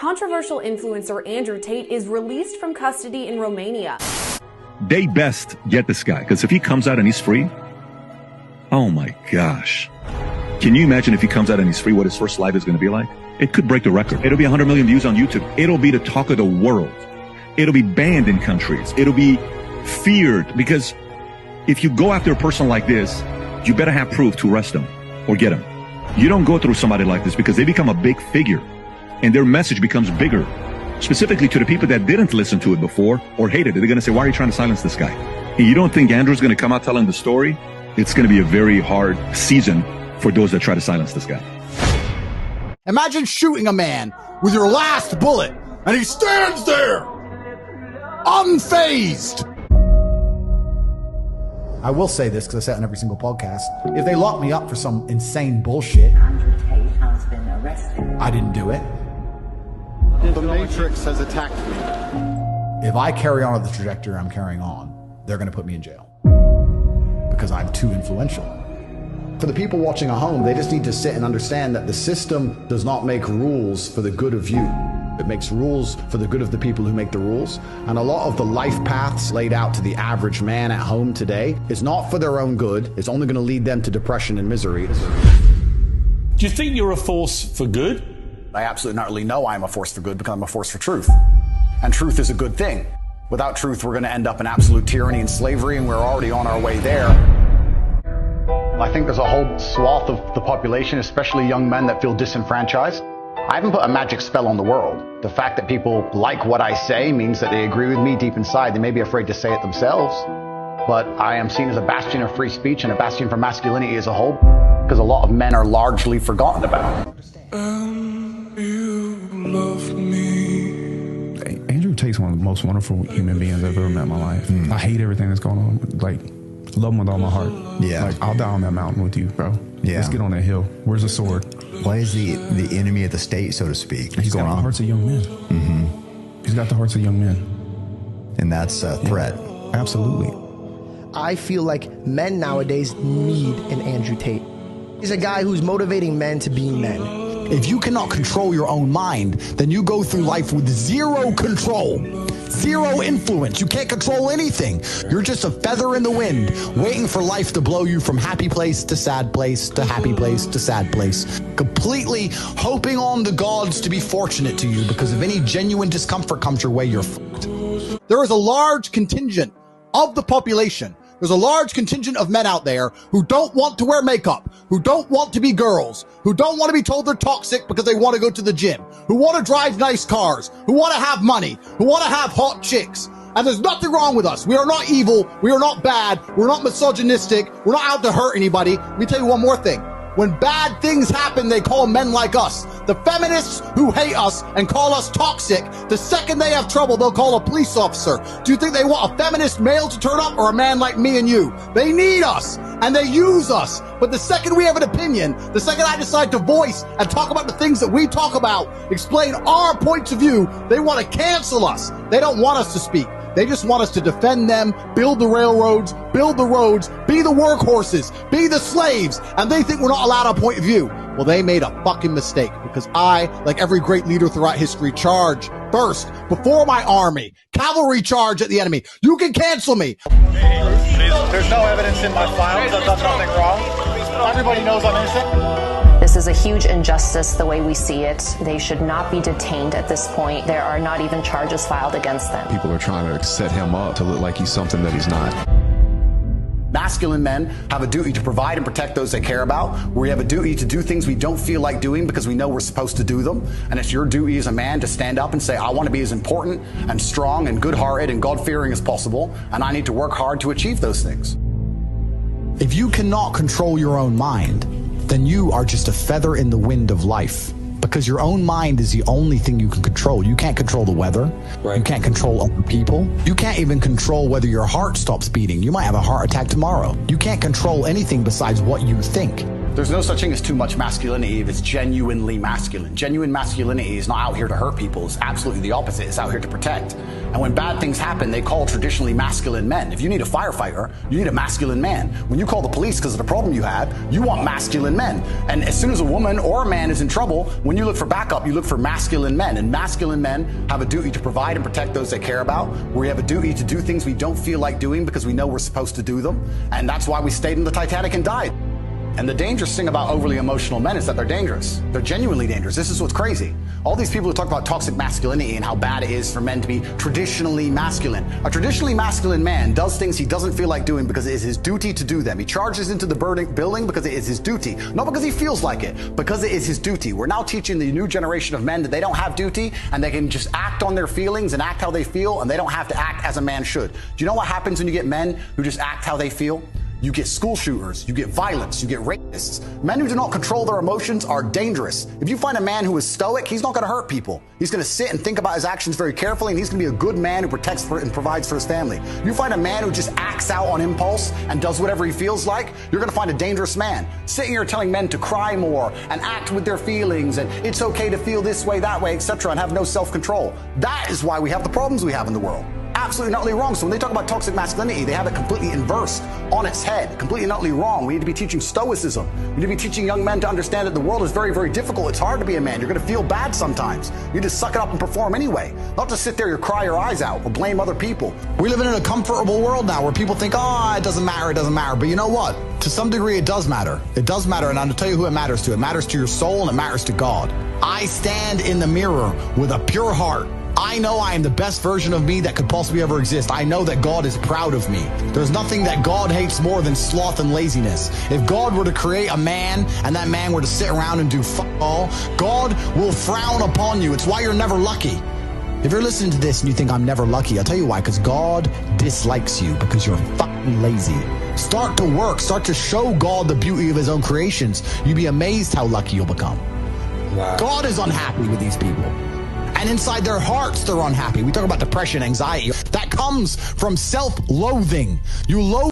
controversial influencer Andrew Tate is released from custody in Romania. They best get this guy, because if he comes out and he's free, oh my gosh. Can you imagine if he comes out and he's free, what his first life is going to be like? It could break the record. It'll be 100 million views on YouTube. It'll be the talk of the world. It'll be banned in countries. It'll be feared, because if you go after a person like this, you better have proof to arrest them or get them. You don't go through somebody like this because they become a big figure and their message becomes bigger, specifically to the people that didn't listen to it before or hated it. They're going to say, why are you trying to silence this guy? And you don't think Andrew's going to come out telling the story? It's going to be a very hard season for those that try to silence this guy. Imagine shooting a man with your last bullet and he stands there unfazed. I will say this because I say it on every single podcast. If they lock me up for some insane bullshit, Andrew Tate has been arrested. I didn't do it. The Matrix has attacked me. If I carry on with the trajectory I'm carrying on, they're going to put me in jail because I'm too influential. For the people watching at home, they just need to sit and understand that the system does not make rules for the good of you. It makes rules for the good of the people who make the rules. And a lot of the life paths laid out to the average man at home today is not for their own good. It's only going to lead them to depression and misery. Do you think you're a force for good? I absolutely not really know I'm a force for good because I'm a force for truth. And truth is a good thing. Without truth, we're going to end up in absolute tyranny and slavery, and we're already on our way there. I think there's a whole swath of the population, especially young men, that feel disenfranchised. I haven't put a magic spell on the world. The fact that people like what I say means that they agree with me deep inside. They may be afraid to say it themselves, but I am seen as a bastion of free speech and a bastion for masculinity as a whole, because a lot of men are largely forgotten about. You love me. Andrew Tate's one of the most wonderful human beings I've ever met in my life. I hate everything that's going on. Like, love him with all my heart. Yeah. Like, I'll die on that mountain with you, bro. Yeah. Let's get on that hill. Where's the sword? Why is the enemy of the state, so to speak? He's got the hearts of young men. Mm-hmm. He's got the hearts of young men. And that's a threat. Yeah. Absolutely. I feel like men nowadays need an Andrew Tate. He's a guy who's motivating men to be men. If you cannot control your own mind, then you go through life with zero control, zero influence. You can't control anything. You're just a feather in the wind, waiting for life to blow you from happy place to sad place to happy place to sad place, completely hoping on the gods to be fortunate to you, because if any genuine discomfort comes your way, you're fucked. There is a large contingent of the population. There's a large contingent of men out there who don't want to wear makeup, who don't want to be girls, who don't want to be told they're toxic because they want to go to the gym, who want to drive nice cars, who want to have money, who want to have hot chicks. And there's nothing wrong with us. We are not evil. We are not bad. We're not misogynistic. We're not out to hurt anybody. Let me tell you one more thing. When bad things happen, they call men like us. The feminists who hate us and call us toxic, the second they have trouble, they'll call a police officer. Do you think they want a feminist male to turn up or a man like me and you? They need us and they use us. But the second we have an opinion, the second I decide to voice and talk about the things that we talk about, explain our points of view, they want to cancel us. They don't want us to speak. They just want us to defend them, build the railroads, build the roads, be the workhorses, be the slaves, and they think we're not allowed our point of view. Well, they made a fucking mistake, because I, like every great leader throughout history, charge first, before my army. Cavalry charge at the enemy. You can cancel me. There's no evidence in my files. I've done nothing wrong. Everybody knows I'm innocent. This is a huge injustice the way we see it. They should not be detained at this point. There are not even charges filed against them. People are trying to set him up to look like he's something that he's not. Masculine men have a duty to provide and protect those they care about. We have a duty to do things we don't feel like doing because we know we're supposed to do them. And it's your duty as a man to stand up and say, I want to be as important and strong and good-hearted and God-fearing as possible, and I need to work hard to achieve those things. If you cannot control your own mind, then you are just a feather in the wind of life, because your own mind is the only thing you can control. You can't control the weather. Right. You can't control other people. You can't even control whether your heart stops beating. You might have a heart attack tomorrow. You can't control anything besides what you think. There's no such thing as too much masculinity if it's genuinely masculine. Genuine masculinity is not out here to hurt people. It's absolutely the opposite. It's out here to protect. And when bad things happen, they call traditionally masculine men. If you need a firefighter, you need a masculine man. When you call the police because of the problem you have, you want masculine men. And as soon as a woman or a man is in trouble, when you look for backup, you look for masculine men. And masculine men have a duty to provide and protect those they care about. We have a duty to do things we don't feel like doing because we know we're supposed to do them. And that's why we stayed in the Titanic and died. And the dangerous thing about overly emotional men is that they're dangerous. They're genuinely dangerous. This is what's crazy. All these people who talk about toxic masculinity and how bad it is for men to be traditionally masculine. A traditionally masculine man does things he doesn't feel like doing because it is his duty to do them. He charges into the building because it is his duty. Not because he feels like it, because it is his duty. We're now teaching the new generation of men that they don't have duty and they can just act on their feelings and act how they feel, and they don't have to act as a man should. Do you know what happens when you get men who just act how they feel? You get school shooters, you get violence, you get rapists. Men who do not control their emotions are dangerous. If you find a man who is stoic, he's not going to hurt people. He's going to sit and think about his actions very carefully, and he's going to be a good man who protects and provides for his family. You find a man who just acts out on impulse and does whatever he feels like, you're going to find a dangerous man. Sitting here telling men to cry more and act with their feelings and it's okay to feel this way, that way, etc., and have no self-control. That is why we have the problems we have in the world. Absolutely not wrong. So when they talk about toxic masculinity, they have it completely inversed on its head. Completely not wrong. We need to be teaching stoicism. We need to be teaching young men to understand that the world is very, very difficult. It's hard to be a man. You're going to feel bad sometimes. You need to suck it up and perform anyway. Not to sit there and cry your eyes out or blame other people. We live in a comfortable world now where people think, oh, it doesn't matter, it doesn't matter. But you know what? To some degree, it does matter. It does matter, and I'll tell you who it matters to. It matters to your soul, and it matters to God. I stand in the mirror with a pure heart. I know I am the best version of me that could possibly ever exist. I know that God is proud of me. There's nothing that God hates more than sloth and laziness. If God were to create a man and that man were to sit around and do fuck all, God will frown upon you. It's why you're never lucky. If you're listening to this and you think I'm never lucky, I'll tell you why, because God dislikes you because you're fucking lazy. Start to work. Start to show God the beauty of his own creations. You'd be amazed how lucky you'll become. Wow. God is unhappy with these people. And inside their hearts, they're unhappy. We talk about depression, anxiety. That comes from self-loathing. You loathe